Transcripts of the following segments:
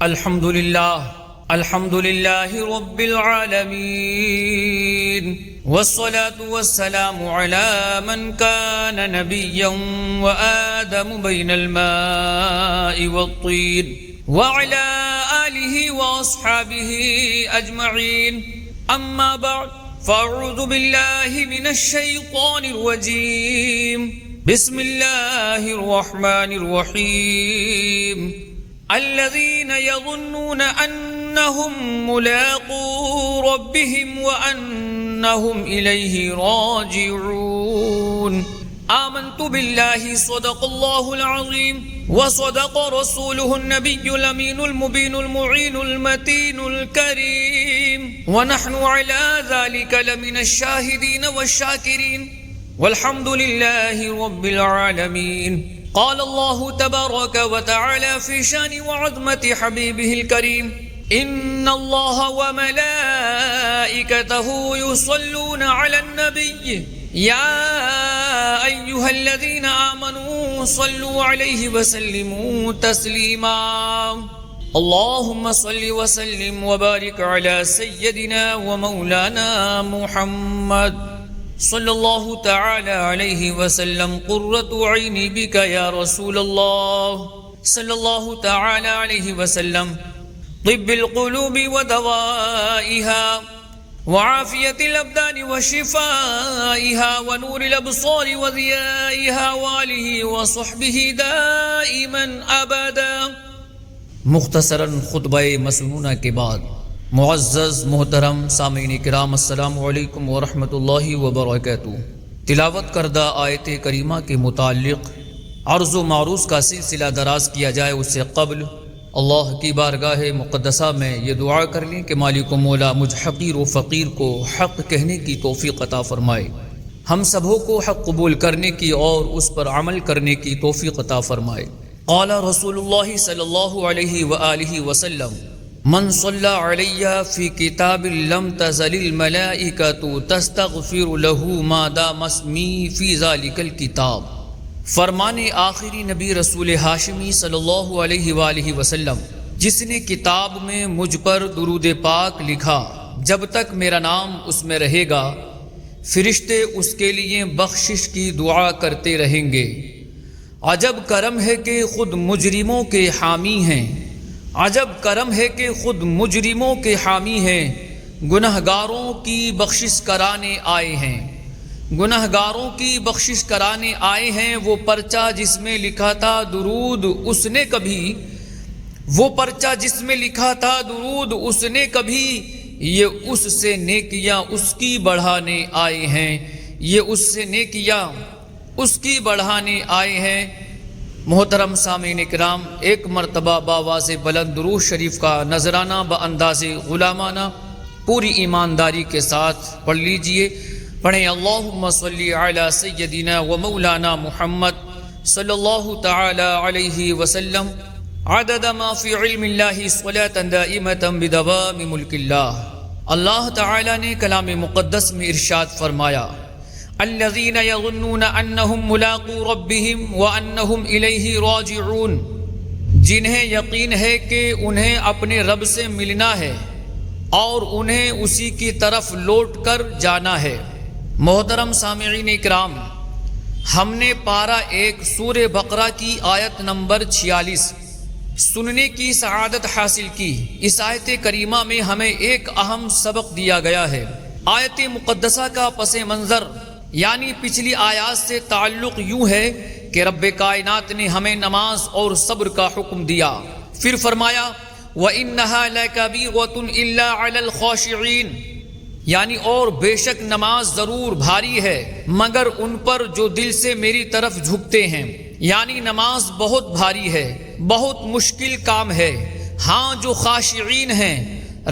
الحمد لله رب العالمين، والصلاة والسلام على من كان نبيا وآدم بين الماء والطين، وعلى آله وأصحابه أجمعين. أما بعد، فأعوذ بالله من الشيطان الرجيم. بسم الله الرحمن الرحيم. الذين يظنون أنهم ملاقو ربهم وأنهم إليه راجعون. آمنت بالله صدق الله العظيم، وصدق رسوله النبي الأمين المبين المعين المتين الكريم، ونحن على ذلك لمن الشاهدين والشاكرين، والحمد لله رب العالمين. قال الله تبارك وتعالى في شان وعظمة حبيبه الكريم: إن الله وملائكته يصلون على النبي يا أيها الذين آمنوا صلوا عليه وسلموا تسليما. اللهم صل وسلم وبارك على سيدنا ومولانا محمد صلی اللہ تعالی علیہ وسلم. قرۃ عینی بک یا رسول اللہ صلی اللہ تعالی علیہ وسلم. طب القلوب ودوائها وعافیة الابدان وشفائها ونور الابصار وضیائها وآلہ وصحبہ دائما ابدا. مختصراً خطبہ مسنونہ کے بعد معزز محترم سامعین کرام، السلام علیکم ورحمۃ اللہ وبرکاتہ. تلاوت کردہ آیت کریمہ کے متعلق عرض و معروض کا سلسلہ دراز کیا جائے اس سے قبل اللہ کی بارگاہ مقدسہ میں یہ دعا کر لیں کہ مالک و مولا مجھ حقیر و فقیر کو حق کہنے کی توفیق عطا فرمائے، ہم سبوں کو حق قبول کرنے کی اور اس پر عمل کرنے کی توفیق عطا فرمائے. قال رسول اللہ صلی اللہ علیہ وآلہ وسلم: من صلی علی فی کتاب لم تزل الملائکۃ تستغفر له ما دام اسمی فی ذلک الکتاب. فرمان آخری نبی رسول ہاشمی صلی اللہ علیہ وآلہ وسلم، جس نے کتاب میں مجھ پر درود پاک لکھا، جب تک میرا نام اس میں رہے گا فرشتے اس کے لیے بخشش کی دعا کرتے رہیں گے. عجب کرم ہے کہ خود مجرموں کے حامی ہیں، عجب کرم ہے کہ خود مجرموں کے حامی ہیں. گنہگاروں کی بخشش کرانے آئے ہیں، گنہگاروں کی بخشش کرانے آئے ہیں. وہ پرچہ جس میں لکھا تھا درود اس نے کبھی، وہ پرچہ جس میں لکھا تھا درود اس نے کبھی، یہ اس سے نیکیاں اس کی بڑھانے آئے ہیں، یہ اس سے نیکیاں اس کی بڑھانے آئے ہیں. محترم سامعین کرام، ایک مرتبہ باواز بلند درود شریف کا نذرانہ بانداز غلامانہ پوری ایمانداری کے ساتھ پڑھ لیجئے. پڑھیں: اللہم صلی علی سیدنا و مولانا محمد صلی اللہ تعالی علیہ وسلم عدد ما فی علم اللہ صلاۃ دائمۃ بدوام ملک اللہ. اللہ تعالی نے کلام مقدس میں ارشاد فرمایا: الذین یظنون انہم ملاقو ربہم وانہم الیہ راجعون. جنہیں یقین ہے کہ انہیں اپنے رب سے ملنا ہے اور انہیں اسی کی طرف لوٹ کر جانا ہے. محترم سامعین اکرام، ہم نے پارہ 1 سورہ بقرہ کی آیت نمبر 46 سننے کی سعادت حاصل کی. اس آیت کریمہ میں ہمیں ایک اہم سبق دیا گیا ہے. آیت مقدسہ کا پس منظر یعنی پچھلی آیات سے تعلق یوں ہے کہ رب کائنات نے ہمیں نماز اور صبر کا حکم دیا. پھر فرمایا: وَإِنَّهَا لَكَبِيرَةٌ إِلَّا عَلَى الْخَاشِعِينَ، یعنی اور بے شک نماز ضرور بھاری ہے مگر ان پر جو دل سے میری طرف جھکتے ہیں. یعنی نماز بہت بھاری ہے، بہت مشکل کام ہے. ہاں، جو خاشعین ہیں،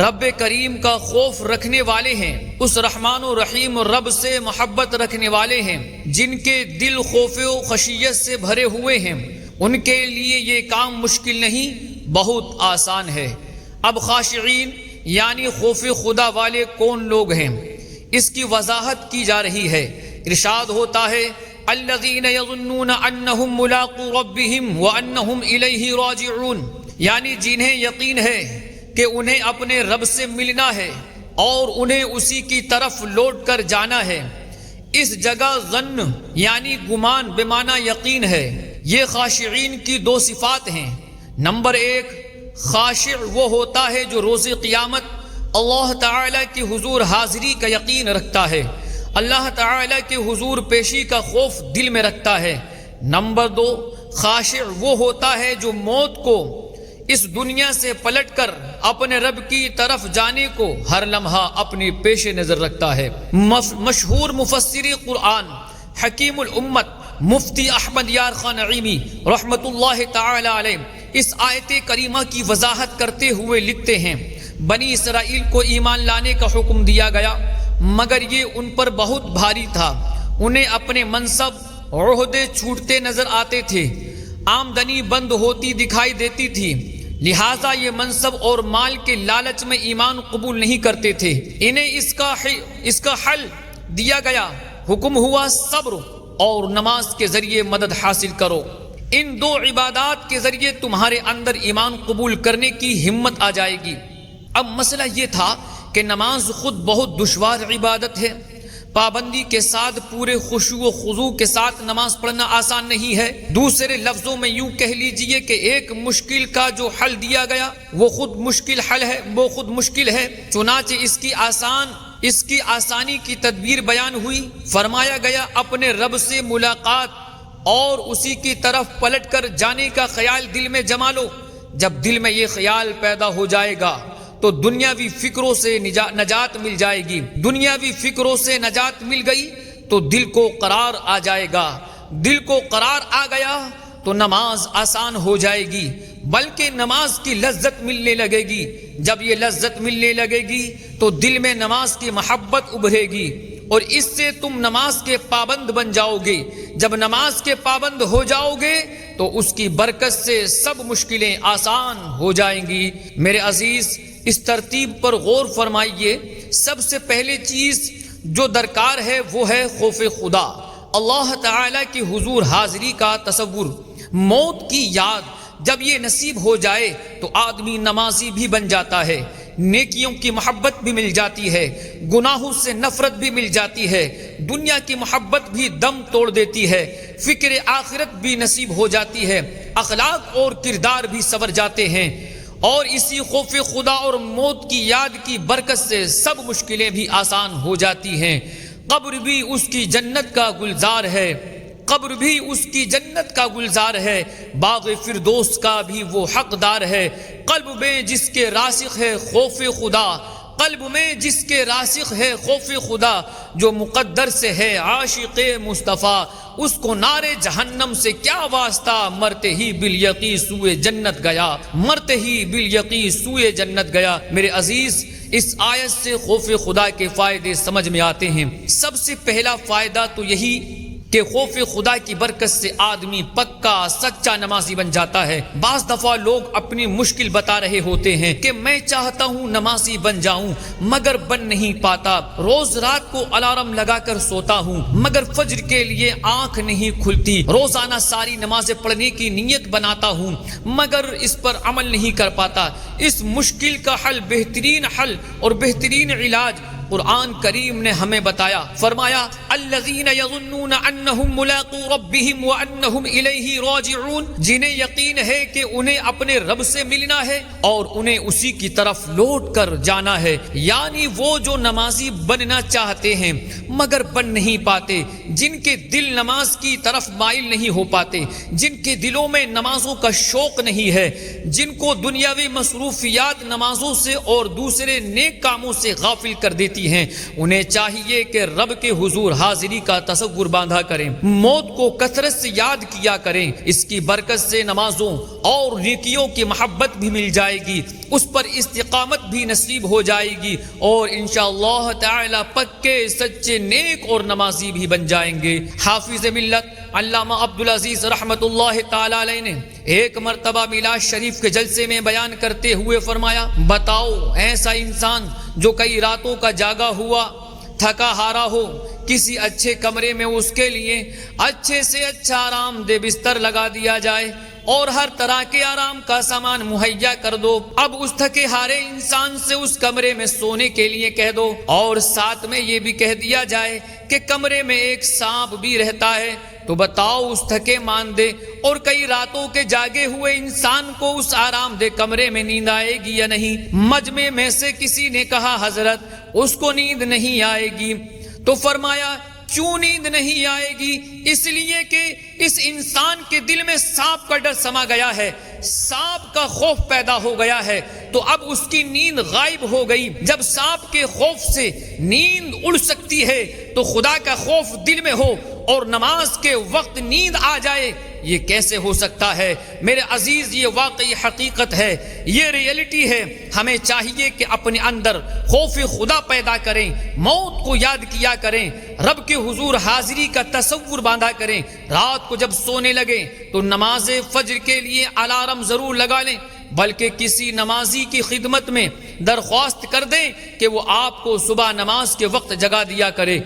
رب کریم کا خوف رکھنے والے ہیں، اس رحمان و رحیم رب سے محبت رکھنے والے ہیں، جن کے دل خوف و خشیت سے بھرے ہوئے ہیں، ان کے لیے یہ کام مشکل نہیں، بہت آسان ہے. اب خاشعین یعنی خوف خدا والے کون لوگ ہیں، اس کی وضاحت کی جا رہی ہے. ارشاد ہوتا ہے: الذین یظنون انہم ملاقو ربہم وانہم الیہ راجعون. یعنی جنہیں یقین ہے کہ انہیں اپنے رب سے ملنا ہے اور انہیں اسی کی طرف لوٹ کر جانا ہے۔ اس جگہ ظن یعنی گمان بمعنی یقین ہے۔ یہ خاشعین کی دو صفات ہیں۔ نمبر 1، خاشع وہ ہوتا ہے جو روز قیامت اللہ تعالی کے حضور حاضری کا یقین رکھتا ہے، اللہ تعالی کے حضور پیشی کا خوف دل میں رکھتا ہے۔ نمبر 2، خاشع وہ ہوتا ہے جو موت کو اس دنیا سے پلٹ کر اپنے رب کی طرف جانے کو ہر لمحہ اپنی پیش نظر رکھتا ہے۔ مشہور مفسر قرآن حکیم الامت مفتی احمد یار خان نعیمی رحمت اللہ تعالی علیہ اس آیت کریمہ کی وضاحت کرتے ہوئے لکھتے ہیں، بنی اسرائیل کو ایمان لانے کا حکم دیا گیا مگر یہ ان پر بہت بھاری تھا، انہیں اپنے منصب عہدے چھوٹتے نظر آتے تھے، آمدنی بند ہوتی دکھائی دیتی تھی، لہٰذا یہ منصب اور مال کے لالچ میں ایمان قبول نہیں کرتے تھے۔ انہیں اس کا حل دیا گیا، حکم ہوا صبر اور نماز کے ذریعے مدد حاصل کرو، ان دو عبادات کے ذریعے تمہارے اندر ایمان قبول کرنے کی ہمت آ جائے گی۔ اب مسئلہ یہ تھا کہ نماز خود بہت دشوار عبادت ہے، پابندی کے ساتھ پورے خشوع و خضوع کے ساتھ نماز پڑھنا آسان نہیں ہے۔ دوسرے لفظوں میں یوں کہہ لیجئے کہ ایک مشکل کا جو حل دیا گیا وہ خود مشکل ہے، چنانچہ اس کی آسانی کی تدبیر بیان ہوئی، فرمایا گیا اپنے رب سے ملاقات اور اسی کی طرف پلٹ کر جانے کا خیال دل میں جما لو۔ جب دل میں یہ خیال پیدا ہو جائے گا تو دنیاوی فکروں سے نجات مل جائے گی، دنیاوی فکروں سے نجات مل گئی تو دل کو قرار آ جائے گا، دل کو قرار آ گیا تو نماز آسان ہو جائے گی، بلکہ نماز کی لذت ملنے لگے گی۔ جب یہ لذت ملنے لگے گی تو دل میں نماز کی محبت ابھرے گی اور اس سے تم نماز کے پابند بن جاؤ گے۔ جب نماز کے پابند ہو جاؤ گے تو اس کی برکت سے سب مشکلیں آسان ہو جائیں گی۔ میرے عزیز، اس ترتیب پر غور فرمائیے۔ سب سے پہلے چیز جو درکار ہے وہ ہے خوف خدا، اللہ تعالی کی حضور حاضری کا تصور، موت کی یاد۔ جب یہ نصیب ہو جائے تو آدمی نمازی بھی بن جاتا ہے، نیکیوں کی محبت بھی مل جاتی ہے، گناہوں سے نفرت بھی مل جاتی ہے، دنیا کی محبت بھی دم توڑ دیتی ہے، فکر آخرت بھی نصیب ہو جاتی ہے، اخلاق اور کردار بھی سنور جاتے ہیں، اور اسی خوف خدا اور موت کی یاد کی برکت سے سب مشکلیں بھی آسان ہو جاتی ہیں۔ قبر بھی اس کی جنت کا گلزار ہے، قبر بھی اس کی جنت کا گلزار ہے، باغ فردوس کا بھی وہ حقدار ہے۔ قلب میں جس کے راسخ ہے خوف خدا، قلب میں جس کے راسخ ہے خوف خدا، جو مقدر سے ہے عاشق مصطفیٰ، اس کو نار جہنم سے کیا واسطہ، مرتے ہی بالیقین سوئے جنت گیا، مرتے ہی بالیقین سوئے جنت گیا۔ میرے عزیز، اس آیت سے خوف خدا کے فائدے سمجھ میں آتے ہیں۔ سب سے پہلا فائدہ تو یہی کہ خوف خدا کی برکت سے آدمی پکا سچا نمازی بن جاتا ہے۔ بعض دفعہ لوگ اپنی مشکل بتا رہے ہوتے ہیں کہ میں چاہتا ہوں نمازی بن جاؤں مگر بن نہیں پاتا، روز رات کو الارم لگا کر سوتا ہوں مگر فجر کے لیے آنکھ نہیں کھلتی، روزانہ ساری نمازیں پڑھنے کی نیت بناتا ہوں مگر اس پر عمل نہیں کر پاتا۔ اس مشکل کا حل، بہترین حل اور بہترین علاج قرآن کریم نے ہمیں بتایا، فرمایا الذین یظنون انہم ملاقو ربہم وانہم الیہ راجعون، جنہیں یقین ہے کہ انہیں اپنے رب سے ملنا ہے اور انہیں اسی کی طرف لوٹ کر جانا ہے، یعنی وہ جو نمازی بننا چاہتے ہیں مگر بن نہیں پاتے، جن کے دل نماز کی طرف مائل نہیں ہو پاتے، جن کے دلوں میں نمازوں کا شوق نہیں ہے، جن کو دنیاوی مصروفیات نمازوں سے اور دوسرے نیک کاموں سے غافل کر دیتی ہیں، انہیں چاہیے کہ رب کے حضور حاضری کا تصور باندھا کریں، موت کو کثرت سے یاد کیا کریں، اس کی برکت سے نمازوں اور نیکیوں کی محبت بھی مل جائے گی، اس پر استقامت بھی نصیب ہو جائے گی اور انشاءاللہ تعالی پکے سچے نیک اور نمازی بھی بن جائیں گے۔ حافظ ملت علامہ عبدالعزیز رحمت اللہ تعالی علیہ نے ایک مرتبہ میلاد شریف کے جلسے میں بیان کرتے ہوئے فرمایا، بتاؤ ایسا انسان جو کئی راتوں کا جاگا ہوا تھکا ہارا ہو، کسی اچھے کمرے میں اس کے لیے اچھے سے اچھا آرام دہ بستر لگا دیا جائے اور ہر طرح کے آرام کا سامان مہیا کر دو۔ اب اس تھکے ہارے انسان سے اس کمرے میں سونے کے لیے کہہ دو، اور ساتھ میں یہ بھی کہہ دیا جائے کہ کمرے میں ایک سانپ بھی رہتا ہے، تو بتاؤ اس تھکے ماندے اور کئی راتوں کے جاگے ہوئے انسان کو اس آرام دہ کمرے میں نیند آئے گی یا نہیں؟ مجمع میں سے کسی نے کہا حضرت اس کو نیند نہیں آئے گی۔ تو فرمایا کیوں نیند نہیں آئے گی؟ اس لیے کہ اس انسان کے دل میں سانپ کا ڈر سما گیا ہے، سانپ کا خوف پیدا ہو گیا ہے، تو اب اس کی نیند غائب ہو گئی۔ جب سانپ کے خوف سے نیند اڑ سکتی ہے تو خدا کا خوف دل میں ہو اور نماز کے وقت نیند آ جائے، یہ کیسے ہو سکتا ہے؟ میرے عزیز، یہ واقعی حقیقت ہے، یہ ریئلٹی ہے۔ ہمیں چاہیے کہ اپنے اندر خوف خدا پیدا کریں، موت کو یاد کیا کریں، رب کے حضور حاضری کا تصور باندھا کریں۔ رات کو جب سونے لگیں تو نماز فجر کے لیے الارم ضرور لگا لیں، بلکہ کسی نمازی کی خدمت میں درخواست کر دیں کہ وہ آپ کو صبح نماز کے وقت جگا دیا کرے۔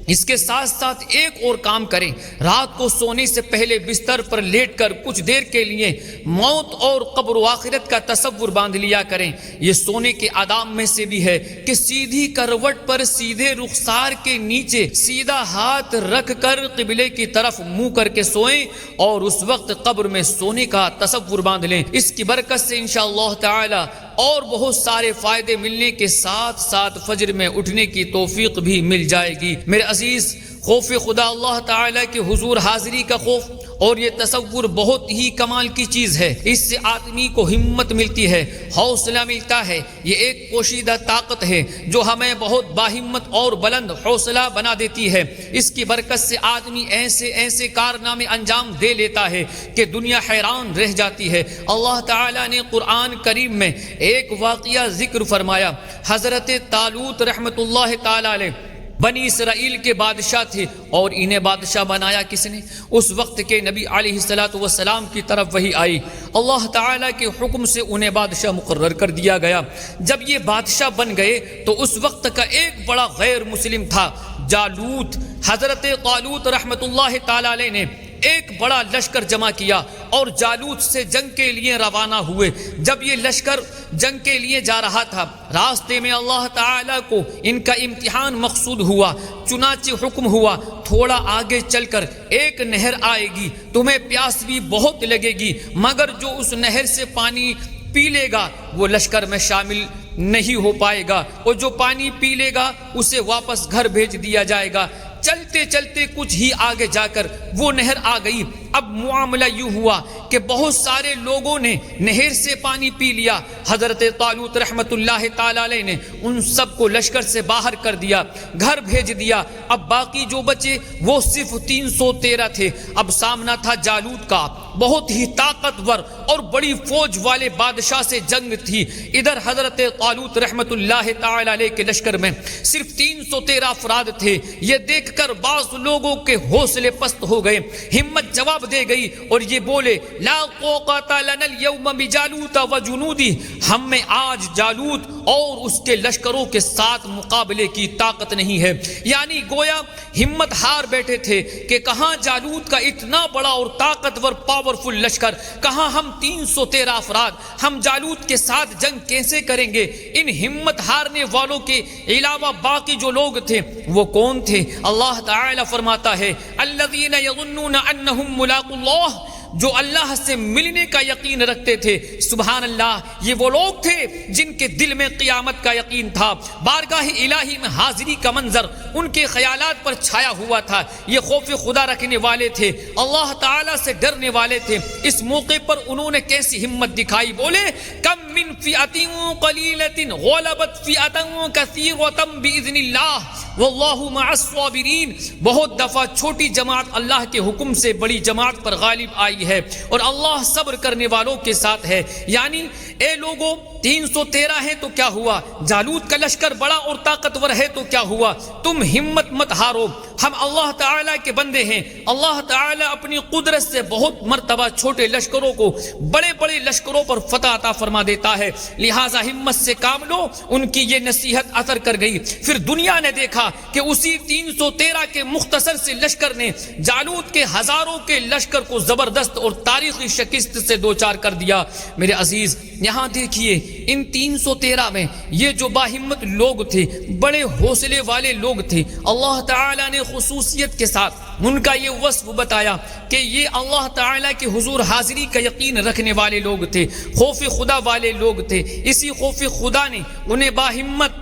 اس کے ساتھ ساتھ ایک اور کام کریں، رات کو سونے سے پہلے بستر پر لیٹ کر کچھ دیر کے لیے موت اور قبر و آخرت کا تصور باندھ لیا کریں۔ یہ سونے کے آداب میں سے بھی ہے کہ سیدھی کروٹ پر سیدھے رخسار کے نیچے سیدھا ہاتھ رکھ کر قبلے کی طرف منہ کر کے سوئیں اور اس وقت قبر میں سونے کا تصور باندھ لیں۔ اس کی برکت سے انشاءاللہ تعالی اور بہت سارے فائدے ملنے کے ساتھ ساتھ فجر میں اٹھنے کی توفیق بھی مل جائے گی۔ میرے عزیز، خوف خدا، اللہ تعالیٰ کے حضور حاضری کا خوف اور یہ تصور بہت ہی کمال کی چیز ہے۔ اس سے آدمی کو ہمت ملتی ہے، حوصلہ ملتا ہے۔ یہ ایک پوشیدہ طاقت ہے جو ہمیں بہت باہمت اور بلند حوصلہ بنا دیتی ہے۔ اس کی برکت سے آدمی ایسے کارنامے انجام دے لیتا ہے کہ دنیا حیران رہ جاتی ہے۔ اللہ تعالیٰ نے قرآن کریم میں ایک واقعہ ذکر فرمایا۔ حضرت طالوت رحمت اللہ تعالیٰ علیہ بنی اسرائیل کے بادشاہ تھے، اور انہیں بادشاہ بنایا کس نے؟ اس وقت کے نبی علیہ السلام کی طرف وحی آئی، اللہ تعالیٰ کے حکم سے انہیں بادشاہ مقرر کر دیا گیا۔ جب یہ بادشاہ بن گئے تو اس وقت کا ایک بڑا غیر مسلم تھا، جالوت۔ حضرت طالوت رحمت اللہ تعالیٰ علیہ نے ایک بڑا لشکر جمع کیا اور جالوت سے جنگ کے لیے روانہ ہوئے۔ جب یہ لشکر جنگ کے لیے جا رہا تھا، راستے میں اللہ تعالیٰ کو ان کا امتحان مقصود ہوا، چنانچہ حکم ہوا تھوڑا آگے چل کر ایک نہر آئے گی، تمہیں پیاس بھی بہت لگے گی، مگر جو اس نہر سے پانی پی لے گا وہ لشکر میں شامل نہیں ہو پائے گا، اور جو پانی پی لے گا اسے واپس گھر بھیج دیا جائے گا۔ چلتے چلتے کچھ ہی آگے جا کر وہ نہر آ گئی۔ اب معاملہ یوں ہوا کہ بہت سارے لوگوں نے نہر سے پانی پی لیا۔ حضرت طالوت رحمت اللہ تعالی علیہ نے ان سب کو لشکر سے باہر کر دیا، گھر بھیج دیا۔ اب باقی جو بچے وہ صرف 313 تھے۔ اب سامنا تھا جالوت کا، بہت ہی طاقتور اور بڑی فوج والے بادشاہ سے جنگ تھی۔ ادھر حضرت طالوت رحمت اللہ تعالی علیہ کے لشکر میں صرف 313 افراد تھے۔ یہ دیکھ کر بعض لوگوں کے حوصلے پست ہو گئے، ہمت جواب دے گئی اور یہ بولے لا طاقت لنا اليوم بجالوت وجنودی، ہم میں آج جالوت اور اس کے لشکروں کے ساتھ مقابلے کی طاقت نہیں ہے۔ یعنی گویا ہمت ہار بیٹھے تھے کہ کہاں جالوت کا اتنا بڑا اور طاقتور پاورفل لشکر، کہاں ہم 313 افراد، ہم جالوت کے ساتھ جنگ کیسے کریں گے؟ ان ہمت ہارنے والوں کے علاوہ باقی جو لوگ تھے وہ کون تھے؟ اللہ تعالی فرماتا ہے الذین یظنون انہم ملاقو اللہ، جو اللہ سے ملنے کا یقین رکھتے تھے۔ سبحان اللہ، یہ وہ لوگ تھے جن کے دل میں قیامت کا یقین تھا، بارگاہ الہی میں حاضری کا منظر ان کے خیالات پر چھایا ہوا تھا۔ یہ خوف خدا رکھنے والے تھے، اللہ تعالیٰ سے ڈرنے والے تھے۔ اس موقع پر انہوں نے کیسی ہمت دکھائی، بولے کم من فئۃ قلیلۃ غلبت فئۃ کثیرۃ باذن اللہ واللہ مع الصابرین۔ بہت دفعہ چھوٹی جماعت اللہ کے حکم سے بڑی جماعت پر غالب آئی ہے، اور اللہ صبر کرنے والوں کے ساتھ ہے۔ یعنی اے لوگوں، 313 ہے تو کیا ہوا؟ جالوت کا لشکر بڑا اور طاقتور ہے تو کیا ہوا؟ تم ہمت ہمت مت ہارو، ہم اللہ تعالیٰ کے بندے ہیں، اللہ تعالیٰ اپنی قدرت سے بہت مرتبہ چھوٹے لشکروں کو بڑے بڑے لشکروں پر فتح عطا فرما دیتا ہے، لہٰذا ہمت سے کام لو۔ ان کی یہ نصیحت اثر کر گئی۔ پھر دنیا نے دیکھا کہ اسی 313 کے مختصر سے لشکر نے جالوت کے ہزاروں کے لشکر کو زبردست اور تاریخی شکست سے دوچار کر دیا۔ میرے عزیز یہاں دیکھیے ان 313 میں یہ جو باہمت لوگ تھے، بڑے حوصلے والے لوگ تھے، اللہ تعالیٰ نے خصوصیت کے ساتھ ان کا یہ وصف بتایا کہ یہ اللہ تعالیٰ کے حضور حاضری کا یقین رکھنے والے لوگ تھے، خوف خدا والے لوگ تھے۔ اسی خوف خدا نے انہیں باہمت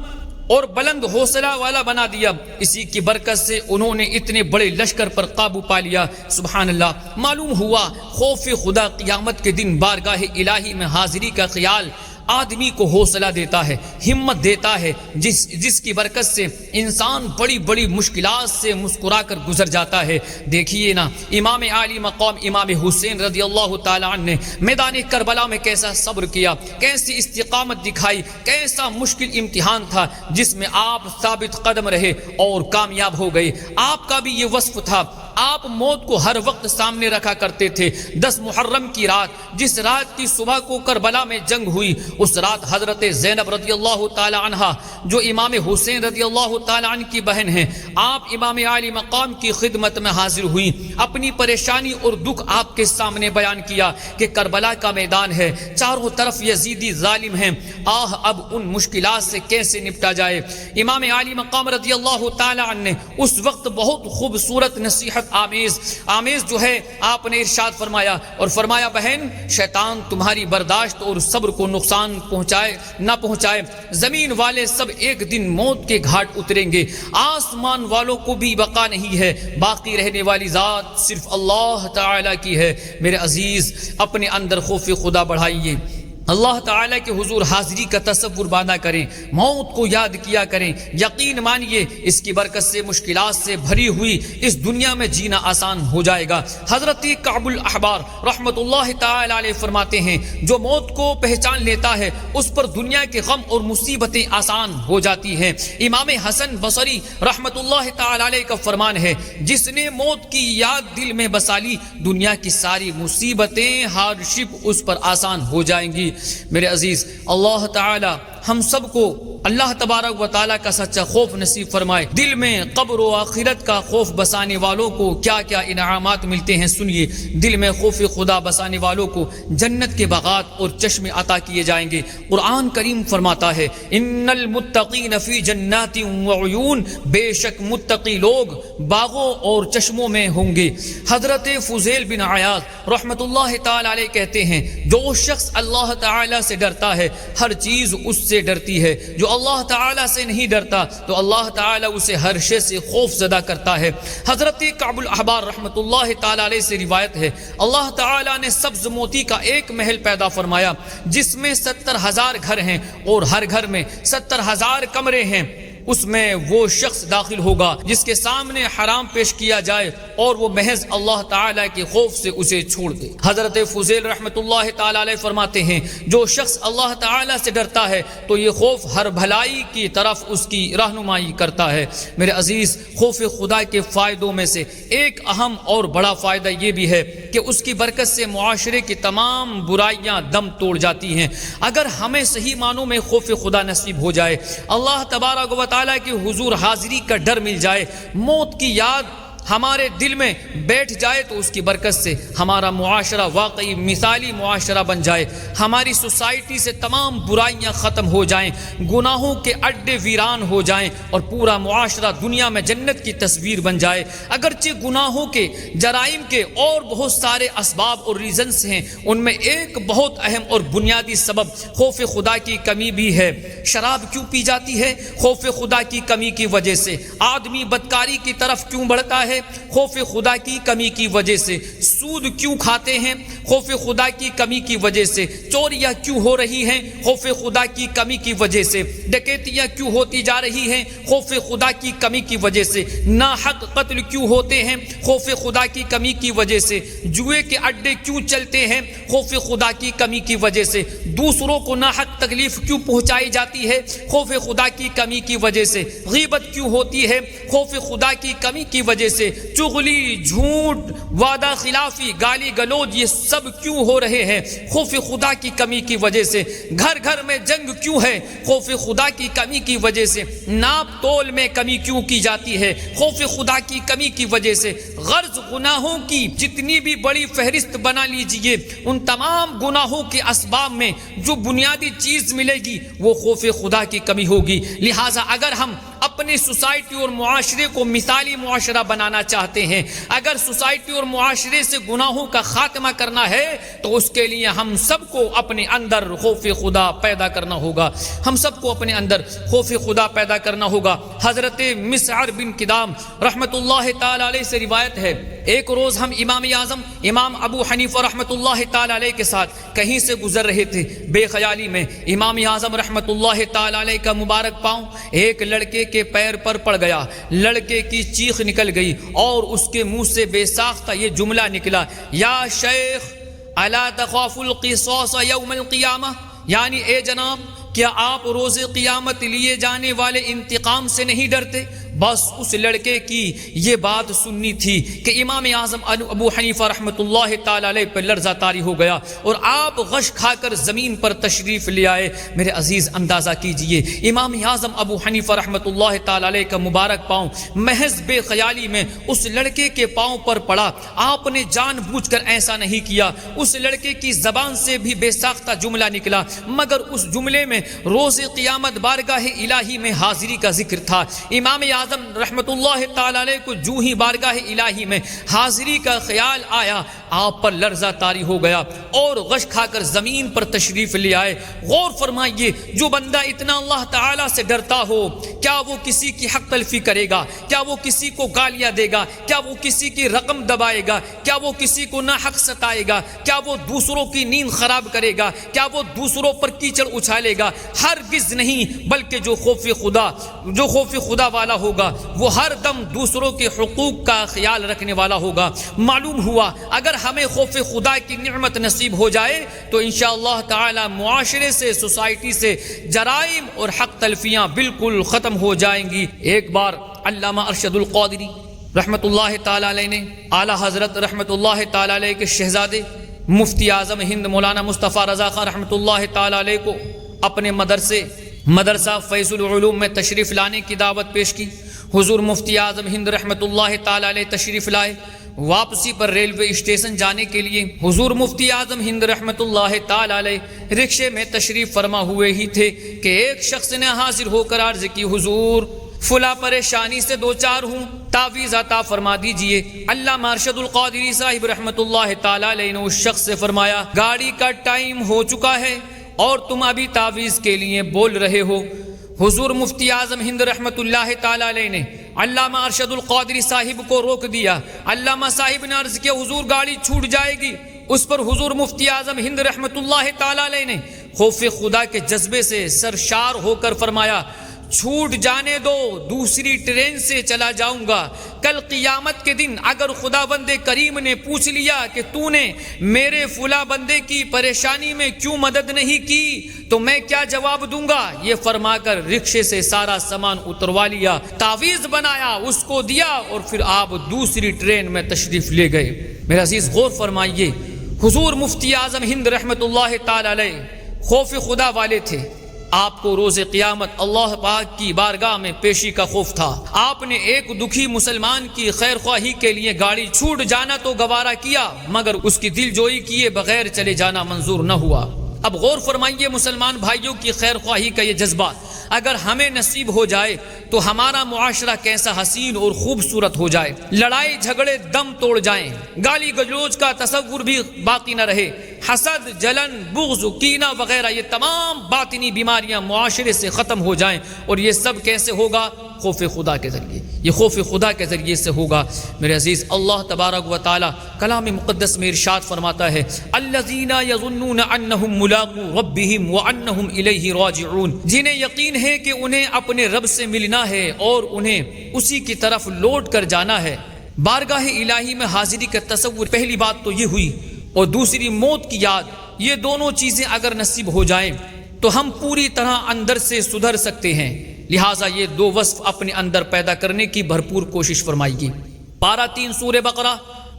اور بلند حوصلہ والا بنا دیا، اسی کی برکت سے انہوں نے اتنے بڑے لشکر پر قابو پا لیا۔ سبحان اللہ، معلوم ہوا خوف خدا قیامت کے دن بارگاہ الہی میں حاضری کا خیال آدمی کو حوصلہ دیتا ہے، ہمت دیتا ہے، جس کی برکت سے انسان بڑی بڑی مشکلات سے مسکرا کر گزر جاتا ہے۔ دیکھیے نا امام عالی مقام امام حسین رضی اللہ تعالیٰ عنہ نے میدان کربلا میں کیسا صبر کیا، کیسی استقامت دکھائی، کیسا مشکل امتحان تھا جس میں آپ ثابت قدم رہے اور کامیاب ہو گئے۔ آپ کا بھی یہ وصف تھا، آپ موت کو ہر وقت سامنے رکھا کرتے تھے۔ 10 محرم کی رات، جس رات کی صبح کو کربلا میں جنگ ہوئی، اس رات حضرت زینب رضی اللہ تعالی عنہ جو امام حسین رضی اللہ تعالی عنہ کی بہن ہیں، آپ امام عالی مقام کی خدمت میں حاضر ہوئی، اپنی پریشانی اور دکھ آپ کے سامنے بیان کیا کہ کربلا کا میدان ہے، چاروں طرف یزیدی ظالم ہیں، اب ان مشکلات سے کیسے نپٹا جائے۔ امام عالی مقام رضی اللہ تعالی عنہ نے اس وقت بہت خوبصورت نصیحت آمیز جو ہے آپ نے ارشاد فرمایا، اور فرمایا بہن شیطان تمہاری برداشت اور صبر کو نقصان نہ پہنچائے، زمین والے سب ایک دن موت کے گھاٹ اتریں گے، آسمان والوں کو بھی بقا نہیں ہے، باقی رہنے والی ذات صرف اللہ تعالی کی ہے۔ میرے عزیز اپنے اندر خوف خدا بڑھائیے، اللہ تعالیٰ کے حضور حاضری کا تصور باندھا کریں، موت کو یاد کیا کریں، یقین مانیے اس کی برکت سے مشکلات سے بھری ہوئی اس دنیا میں جینا آسان ہو جائے گا۔ حضرت کعب الاحبار رحمت اللہ تعالی علیہ فرماتے ہیں جو موت کو پہچان لیتا ہے اس پر دنیا کے غم اور مصیبتیں آسان ہو جاتی ہیں۔ امام حسن بصری رحمت اللہ تعالی علیہ کا فرمان ہے جس نے موت کی یاد دل میں بسا لی، دنیا کی ساری مصیبتیں ہارڈشپ اس پر آسان ہو جائیں گی۔ میرے عزیز اللہ تعالی ہم سب کو اللہ تبارک و تعالیٰ کا سچا خوف نصیب فرمائے۔ دل میں قبر و آخرت کا خوف بسانے والوں کو کیا کیا انعامات ملتے ہیں سنیے۔ دل میں خوف خدا بسانے والوں کو جنت کے باغات اور چشمے عطا کیے جائیں گے۔ قرآن کریم فرماتا ہے ان المتقین فی جنات وعیون، بے شک متقی لوگ باغوں اور چشموں میں ہوں گے۔ حضرت فضیل بن عیاض رحمت اللہ تعالی علیہ کہتے ہیں جو شخص اللہ تعالی سے ڈرتا ہے ہر چیز اس سے ڈرتی ہے، جو اللہ تعالیٰ سے نہیں ڈرتا تو اللہ تعالیٰ اسے ہر شے سے خوف زدہ کرتا ہے۔ حضرت کعب الاحبار رحمت اللہ تعالیٰ علیہ سے روایت ہے اللہ تعالیٰ نے سبز موتی کا ایک محل پیدا فرمایا جس میں 70,000 گھر ہیں اور ہر گھر میں 70,000 کمرے ہیں، اس میں وہ شخص داخل ہوگا جس کے سامنے حرام پیش کیا جائے اور وہ محض اللہ تعالیٰ کے خوف سے اسے چھوڑ دے۔ حضرت فضیل رحمت اللہ تعالیٰ علیہ فرماتے ہیں جو شخص اللہ تعالیٰ سے ڈرتا ہے تو یہ خوف ہر بھلائی کی طرف اس کی رہنمائی کرتا ہے۔ میرے عزیز خوف خدا کے فائدوں میں سے ایک اہم اور بڑا فائدہ یہ بھی ہے کہ اس کی برکت سے معاشرے کی تمام برائیاں دم توڑ جاتی ہیں۔ اگر ہمیں صحیح معنوں میں خوف خدا نصیب ہو جائے، اللہ تبارک و تعالیٰ کی حضور حاضری کا ڈر مل جائے، موت کی یاد ہمارے دل میں بیٹھ جائے تو اس کی برکت سے ہمارا معاشرہ واقعی مثالی معاشرہ بن جائے، ہماری سوسائٹی سے تمام برائیاں ختم ہو جائیں، گناہوں کے اڈے ویران ہو جائیں اور پورا معاشرہ دنیا میں جنت کی تصویر بن جائے۔ اگرچہ گناہوں کے، جرائم کے اور بہت سارے اسباب اور ریزنز ہیں، ان میں ایک بہت اہم اور بنیادی سبب خوف خدا کی کمی بھی ہے۔ شراب کیوں پی جاتی ہے؟ خوف خدا کی کمی کی وجہ سے۔ آدمی بدکاری کی طرف کیوں بڑھتا ہے؟ ہے؟ خوف خدا کی کمی کی وجہ سے۔ سود کیوں کھاتے ہیں؟ خوف خدا کی کمی کی وجہ سے۔ چوریاں کیوں ہو رہی ہیں؟ خوف خدا کی کمی کی وجہ سے۔ ڈکیتیاں کیوں ہوتی جا رہی ہیں؟ خوف خدا کی کمی کی وجہ سے۔ ناحق قتل کیوں ہوتے ہیں؟ خوف خدا کی کمی کی وجہ سے۔ جوئے کے اڈے کیوں چلتے ہیں؟ خوف خدا کی کمی کی وجہ سے۔ دوسروں کو ناحق تکلیف کیوں پہنچائی جاتی ہے؟ خوف خدا کی کمی کی وجہ سے۔ غیبت کیوں ہوتی ہے؟ خوف خدا کی کمی کی وجہ سے۔ چغلی، جھوٹ، وعدہ خلافی، گالی گلوچ، یہ سب کیوں ہو رہے ہیں؟ خوف خدا کی کمی کی وجہ سے۔ گھر گھر میں جنگ کیوں ہے؟ خوف خدا کی کمی کی وجہ سے۔ ناپ تول میں کمی کیوں کی جاتی ہے؟ خوف خدا کی کمی کی وجہ سے۔ غرض گناہوں کی جتنی بھی بڑی فہرست بنا لیجئے، ان تمام گناہوں کے اسباب میں جو بنیادی چیز ملے گی وہ خوف خدا کی کمی ہوگی۔ لہٰذا اگر ہم اپنی سوسائٹی اور معاشرے کو مثالی معاشرہ بنانا چاہتے ہیں، اگر سوسائٹی اور معاشرے سے گناہوں کا خاتمہ کرنا ہے تو اس کے لیے ہم سب کو اپنے اندر خوف خدا پیدا کرنا ہوگا۔ ہم سب کو اپنے اندر خوف خدا پیدا کرنا ہوگا۔ حضرت مسعر بن کدام رحمۃ اللہ تعالی علیہ سے روایت ہے، ایک روز ہم امام اعظم امام ابو حنیفہ رحمۃ اللہ تعالی علیہ کے ساتھ کہیں سے گزر رہے تھے۔ بے خیالی میں امام اعظم رحمۃ اللہ تعالی علیہ کا مبارک پاؤں ایک لڑکے کے پیر پر پڑ گیا۔ لڑکے کی چیخ نکل گئی اور اس کے منہ سے بے ساختہ یہ جملہ نکلا، یا شیخ الا تخاف القصاص یوم القیامہ، یعنی اے جناب کیا آپ روز قیامت لیے جانے والے انتقام سے نہیں ڈرتے؟ بس اس لڑکے کی یہ بات سننی تھی کہ امام اعظم ابو حنیفہ رحمۃ اللہ تعالی علیہ پر لرزہ طاری ہو گیا اور آپ غش کھا کر زمین پر تشریف لے آئے۔ میرے عزیز اندازہ کیجئے، امام اعظم ابو حنیفہ رحمۃ اللہ تعالی علیہ کا مبارک پاؤں محض بے خیالی میں اس لڑکے کے پاؤں پر پڑا۔ آپ نے جان بوجھ کر ایسا نہیں کیا، اس لڑکے کی زبان سے بھی بے ساختہ جملہ نکلا، مگر اس جملے میں روز قیامت بارگاہ الہی میں حاضری کا ذکر تھا۔ امام اعظم رحمت اللہ تعالی علیہ کو جو ہی بارگاہ الہی میں حاضری کا خیال آیا، آپ پر لرزہ طاری ہو گیا اور غش کھا کر زمین پر تشریف لے آئے۔ غور فرمائیے، جو بندہ اتنا اللہ تعالی سے ڈرتا ہو، کیا وہ کسی کی حق تلفی کرے گا؟ کیا وہ کسی کو گالیاں دے گا؟ کیا وہ کسی کی رقم دبائے گا؟ کیا وہ کسی کو ناحق ستائے گا؟ کیا وہ دوسروں کی نیند خراب کرے گا؟ کیا وہ دوسروں پر کیچڑ اچھالے گا؟ ہرگز نہیں، بلکہ جو خوف خدا والا ہوگا وہ ہر دم دوسروں کے حقوق کا خیال رکھنے والا ہوگا۔ معلوم ہوا اگر ہمیں خوف خدا کی نعمت نصیب ہو جائے تو انشاءاللہ تعالی معاشرے سے، سوسائٹی سے جرائم اور حق تلفیاں بالکل ختم ہو جائیں گی۔ ایک بار علامہ ارشد القادری رحمت اللہ تعالی علیہ نے اعلیٰ حضرت رحمت اللہ تعالی علیہ کے شہزادے مفتی اعظم ہند مولانا مصطفیٰ رضا خان رحمت اللہ تعالی علیہ کو اپنے مدرسہ فیض العلوم میں تشریف لانے کی دعوت پیش کی۔ حضور مفتی اعظم ہند رحمت اللہ تعالی علیہ تشریف لائے۔ واپسی پر ریلوے اسٹیشن جانے کے لیے حضور مفتی اعظم ہند رحمت اللہ تعالی علیہ رکشے میں تشریف فرما ہوئے ہی تھے کہ ایک شخص نے حاضر ہو کر عرض کی، حضور فلاں پریشانی سے دو چار ہوں، تعویذ عطا فرما دیجئے۔ علامہ ارشد القادری صاحب رحمت اللہ تعالی علیہ نے اس شخص سے فرمایا، گاڑی کا ٹائم ہو چکا ہے اور تم ابھی تعویذ کے لیے بول رہے ہو۔ حضور مفتی اعظم ہند رحمت اللہ تعالی علیہ نے علامہ ارشد القادری صاحب کو روک دیا۔ علامہ صاحب نے عرض کیا، حضور گاڑی چھوٹ جائے گی۔ اس پر حضور مفتی اعظم ہند رحمت اللہ تعالی علیہ نے خوف خدا کے جذبے سے سرشار ہو کر فرمایا، چھوٹ جانے دو، دوسری ٹرین سے چلا جاؤں گا۔ کل قیامت کے دن اگر خدا بندے کریم نے پوچھ لیا کہ تو نے میرے فلاں بندے کی پریشانی میں کیوں مدد نہیں کی تو میں کیا جواب دوں گا؟ یہ فرما کر رکشے سے سارا سامان اتروا لیا، تعویذ بنایا، اس کو دیا اور پھر آپ دوسری ٹرین میں تشریف لے گئے۔ میرے عزیز غور فرمائیے، حضور مفتی اعظم ہند رحمت اللہ تعالی علیہ خوف خدا والے تھے۔ آپ کو روز قیامت اللہ پاک کی بارگاہ میں پیشی کا خوف تھا۔ آپ نے ایک دکھی مسلمان کی خیر خواہی کے لیے گاڑی چھوٹ جانا تو گوارا کیا، مگر اس کی دل جوئی کیے بغیر چلے جانا منظور نہ ہوا۔ اب غور فرمائیے مسلمان بھائیوں کی خیر خواہی کا یہ جذبہ اگر ہمیں نصیب ہو جائے تو ہمارا معاشرہ کیسا حسین اور خوبصورت ہو جائے، لڑائی جھگڑے دم توڑ جائیں، گالی گلوچ کا تصور بھی باقی نہ رہے، حسد، جلن، بغض، کینہ وغیرہ یہ تمام باطنی بیماریاں معاشرے سے ختم ہو جائیں۔ اور یہ سب کیسے ہوگا؟ خوف خدا کے ذریعے، یہ خوف خدا کے ذریعے سے ہوگا میرے عزیز۔ اللہ تبارک و تعالی کلام مقدس میں ارشاد فرماتا ہے الذین یظنون انہم ملاقو ربہم وانہم الیہ راجعون، جنہیں یقین ہے کہ انہیں اپنے رب سے ملنا ہے اور انہیں اسی کی طرف لوٹ کر جانا ہے۔ بارگاہ الہی میں حاضری کا تصور، پہلی بات تو یہ ہوئی، اور دوسری موت کی یاد۔ یہ دونوں چیزیں اگر نصیب ہو جائیں تو ہم پوری طرح اندر سے سدھر سکتے ہیں، لہٰذا یہ دو وصف اپنے اندر پیدا کرنے کی بھرپور کوشش فرمائیے۔ پارہ 3 سورہ بقرہ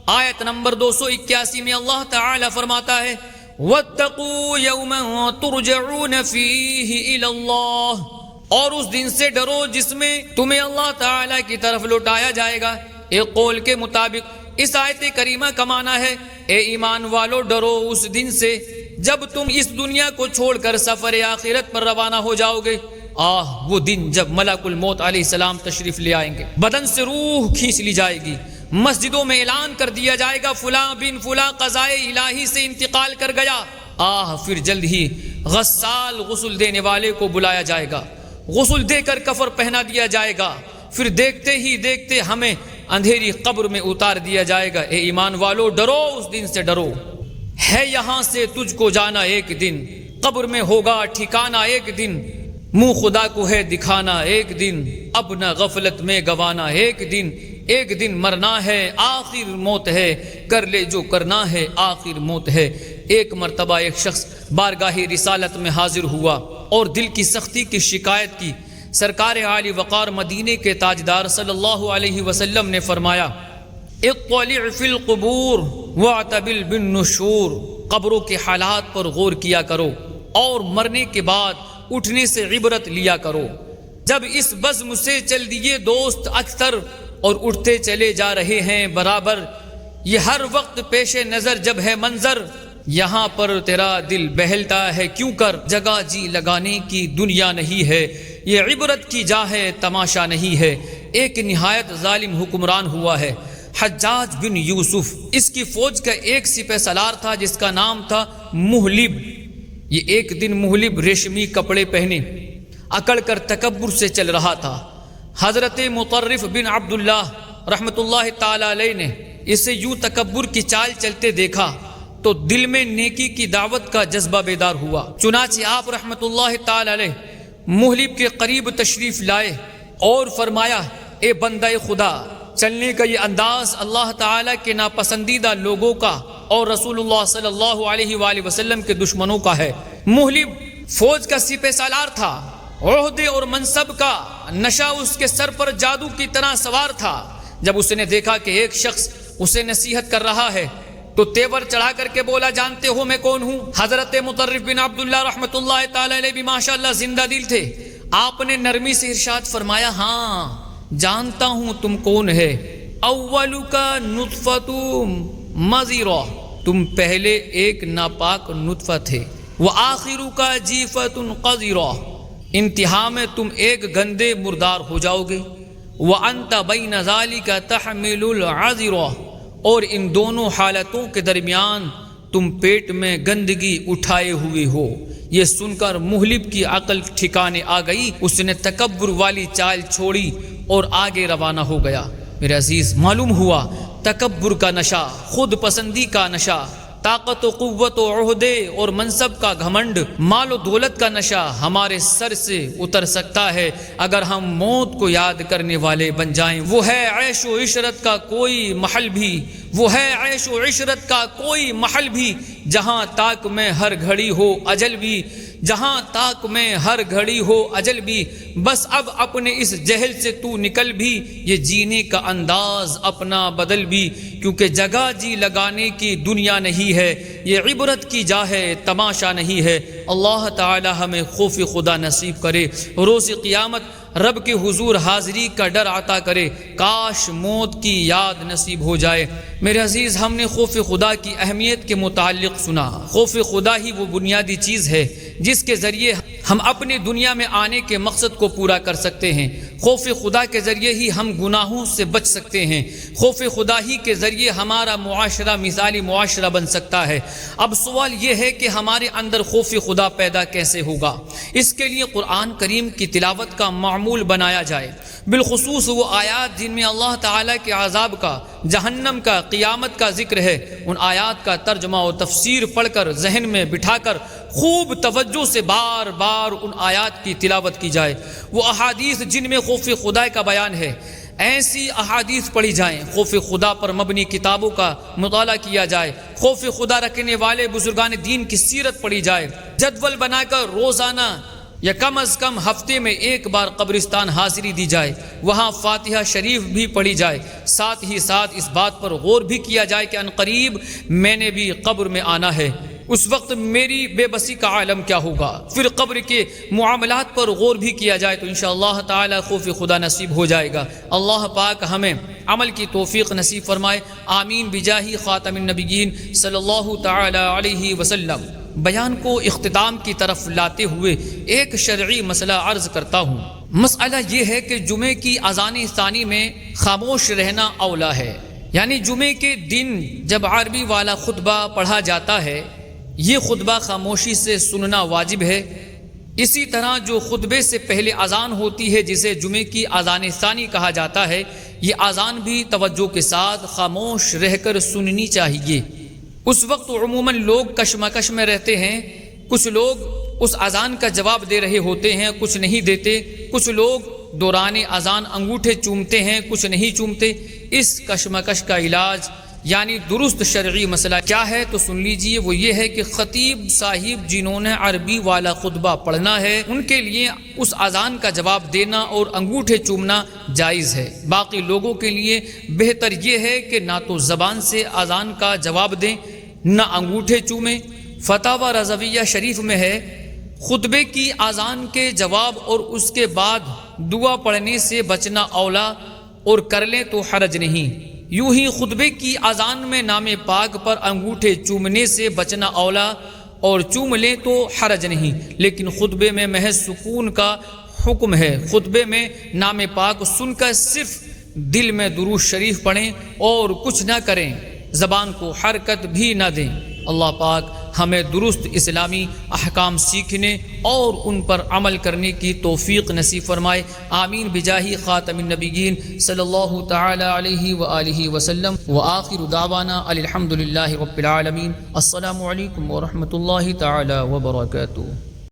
آیت نمبر 281 میں اللہ تعالی فرماتا ہے وَاتَّقُوا يَوْمًا تُرْجَعُونَ فِيهِ إِلَى اللَّهِ، اور اس دن سے ڈرو جس میں تمہیں اللہ تعالی کی طرف لوٹایا جائے گا۔ ایک قول کے مطابق اس آیت کریمہ کا معنی ہے اے ایمان والو ڈرو اس دن سے جب تم اس دنیا کو چھوڑ کر سفر آخرت پر روانہ ہو جاؤ گے۔ وہ دن جب ملک الموت علیہ السلام تشریف لے آئیں گے، بدن سے روح کھینچ لی جائے گی، مسجدوں میں اعلان کر دیا جائے گا فلاں بن فلاں قضائے الہی سے انتقال کر گیا۔ پھر جلد ہی غسال غسل دینے والے کو بلایا جائے گا، غسل دے کر کفر پہنا دیا جائے گا، پھر دیکھتے ہی دیکھتے ہمیں اندھیری قبر میں اتار دیا جائے گا۔ اے ایمان والو ڈرو اس دن سے ڈرو، ہے یہاں سے تجھ کو جانا ایک دن، قبر میں ہوگا ٹھکانہ ایک دن، منہ خدا کو ہے دکھانا ایک دن، اب نہ غفلت میں گوانا ایک دن، ایک دن مرنا ہے آخر موت ہے، کر لے جو کرنا ہے آخر موت ہے۔ ایک مرتبہ ایک شخص بارگاہ رسالت میں حاضر ہوا اور دل کی سختی کی شکایت کی۔ سرکار عالی وقار مدینے کے تاجدار صلی اللہ علیہ وسلم نے فرمایا اطلع فی القبور واعتبر بالنشور، قبروں کے حالات پر غور کیا کرو اور مرنے کے بعد اٹھنے سے عبرت لیا کرو۔ جب اس بزم سے چل دیے دوست اکثر اور اٹھتے چلے جا رہے ہیں برابر، یہ ہر وقت پیش نظر جب ہے منظر، یہاں پر تیرا دل بہلتا ہے کیوں کر، جگہ جی لگانے کی دنیا نہیں ہے، یہ عبرت کی جا ہے تماشا نہیں ہے۔ ایک نہایت ظالم حکمران ہوا ہے حجاج بن یوسف، اس کی فوج کا ایک سپہ سالار تھا جس کا نام تھا محلب۔ یہ ایک دن محلب ریشمی کپڑے پہنے اکڑ کر تکبر سے چل رہا تھا۔ حضرت مطرف بن عبداللہ رحمت اللہ تعالی علیہ نے اسے یوں تکبر کی چال چلتے دیکھا تو دل میں نیکی کی دعوت کا جذبہ بیدار ہوا، چنانچہ آپ رحمت اللہ تعالی علیہ محلب کے قریب تشریف لائے اور فرمایا اے بندہ خدا، چلنے کا یہ انداز اللہ تعالیٰ کے ناپسندیدہ لوگوں کا اور رسول اللہ صلی اللہ علیہ وآلہ وسلم کے دشمنوں کا ہے۔ محلب فوج کا سپہ سالار تھا، عہدے اور منصب کا نشہ اس کے سر پر جادو کی طرح سوار تھا۔ جب اس نے دیکھا کہ ایک شخص اسے نصیحت کر رہا ہے تو تیور چڑھا کر کے بولا جانتے ہو میں کون ہوں؟ حضرت مطرف بن عبداللہ رحمت اللہ تعالی علیہ بھی ماشاءاللہ زندہ دل تھے۔ آپ نے نرمی سے ارشاد فرمایا ہاں جانتا ہوں تم کون ہے، اولک نطفۃ مضرہ، تم پہلے ایک ناپاک نطفہ تھے، وآخرک جیفۃ قذرہ، انتہا میں تم ایک گندے مردار ہو جاؤ گے، وانت بین ذلک تحمل العذرہ، اور ان دونوں حالتوں کے درمیان تم پیٹ میں گندگی اٹھائے ہوئے ہو۔ یہ سن کر محلب کی عقل ٹھکانے آ گئی، اس نے تکبر والی چال چھوڑی اور آگے روانہ ہو گیا۔ میرے عزیز معلوم ہوا تکبر کا نشہ، خود پسندی کا نشہ، طاقت و قوت و عہدے اور منصب کا گھمنڈ، مال و دولت کا نشہ ہمارے سر سے اتر سکتا ہے اگر ہم موت کو یاد کرنے والے بن جائیں۔ وہ ہے عیش و عشرت کا کوئی محل بھی، وہ ہے عیش و عشرت کا کوئی محل بھی، جہاں تاک میں ہر گھڑی ہو اجل بھی، جہاں تاک میں ہر گھڑی ہو اجل بھی، بس اب اپنے اس جہل سے تو نکل بھی، یہ جینے کا انداز اپنا بدل بھی، کیونکہ جگہ جی لگانے کی دنیا نہیں ہے، یہ عبرت کی جا ہے تماشا نہیں ہے۔ اللہ تعالی ہمیں خوف خدا نصیب کرے، روز قیامت رب کے حضور حاضری کا ڈر عطا کرے، کاش موت کی یاد نصیب ہو جائے۔ میرے عزیز ہم نے خوف خدا کی اہمیت کے متعلق سنا۔ خوف خدا ہی وہ بنیادی چیز ہے جس کے ذریعے ہم اپنے دنیا میں آنے کے مقصد کو پورا کر سکتے ہیں۔ خوف خدا کے ذریعے ہی ہم گناہوں سے بچ سکتے ہیں، خوف خدا ہی کے ذریعے ہمارا معاشرہ مثالی معاشرہ بن سکتا ہے۔ اب سوال یہ ہے کہ ہمارے اندر خوف خدا پیدا کیسے ہوگا؟ اس کے لیے قرآن کریم کی تلاوت کا معمول بنایا جائے، بالخصوص وہ آیات جن میں اللہ تعالیٰ کے عذاب کا، جہنم کا، قیامت کا ذکر ہے، ان آیات کا ترجمہ و تفسیر پڑھ کر ذہن میں بٹھا کر خوب توجہ سے بار بار ان آیات کی تلاوت کی جائے۔ وہ احادیث جن میں خوف خدا کا بیان ہے، ایسی احادیث پڑھی جائیں، خوف خدا پر مبنی کتابوں کا مطالعہ کیا جائے، خوف خدا رکھنے والے بزرگان دین کی سیرت پڑھی جائے، جدول بنا کر روزانہ یا کم از کم ہفتے میں ایک بار قبرستان حاضری دی جائے، وہاں فاتحہ شریف بھی پڑھی جائے، ساتھ ہی ساتھ اس بات پر غور بھی کیا جائے کہ عنقریب میں نے بھی قبر میں آنا ہے، اس وقت میری بے بسی کا عالم کیا ہوگا۔ پھر قبر کے معاملات پر غور بھی کیا جائے تو انشاءاللہ تعالی خوف خدا نصیب ہو جائے گا۔ اللہ پاک ہمیں عمل کی توفیق نصیب فرمائے، آمین بجاہ خاتم النبیین صلی اللہ تعالی علیہ وسلم۔ بیان کو اختتام کی طرف لاتے ہوئے ایک شرعی مسئلہ عرض کرتا ہوں۔ مسئلہ یہ ہے کہ جمعے کی اذان ثانی میں خاموش رہنا اولا ہے، یعنی جمعے کے دن جب عربی والا خطبہ پڑھا جاتا ہے، یہ خطبہ خاموشی سے سننا واجب ہے۔ اسی طرح جو خطبے سے پہلے اذان ہوتی ہے جسے جمعے کی اذان ثانی کہا جاتا ہے، یہ اذان بھی توجہ کے ساتھ خاموش رہ کر سننی چاہیے۔ اس وقت عموماً لوگ کشمکش میں رہتے ہیں، کچھ لوگ اس اذان کا جواب دے رہے ہوتے ہیں، کچھ نہیں دیتے، کچھ لوگ دوران اذان انگوٹھے چومتے ہیں، کچھ نہیں چومتے۔ اس کشمکش کا علاج یعنی درست شرعی مسئلہ کیا ہے تو سن لیجئے، وہ یہ ہے کہ خطیب صاحب جنہوں نے عربی والا خطبہ پڑھنا ہے ان کے لیے اس اذان کا جواب دینا اور انگوٹھے چومنا جائز ہے۔ باقی لوگوں کے لیے بہتر یہ ہے کہ نہ تو زبان سے اذان کا جواب دیں نہ انگوٹھے چومیں۔ فتاوی رضویہ شریف میں ہے خطبے کی اذان کے جواب اور اس کے بعد دعا پڑھنے سے بچنا اولا، اور کر لیں تو حرج نہیں۔ یوں ہی خطبے کی اذان میں نام پاک پر انگوٹھے چومنے سے بچنا اولا، اور چوم لیں تو حرج نہیں، لیکن خطبے میں محض سکون کا حکم ہے۔ خطبے میں نام پاک سن کر صرف دل میں درود شریف پڑھیں اور کچھ نہ کریں، زبان کو حرکت بھی نہ دیں۔ اللہ پاک ہمیں درست اسلامی احکام سیکھنے اور ان پر عمل کرنے کی توفیق نصیب فرمائے، آمین بجاہ خاتم النبیین صلی اللہ تعالی علیہ وآلہ وسلم۔ وآخر دعوانا الحمد للہ رب العالمین۔ السلام علیکم ورحمۃ اللہ تعالی وبرکاتہ۔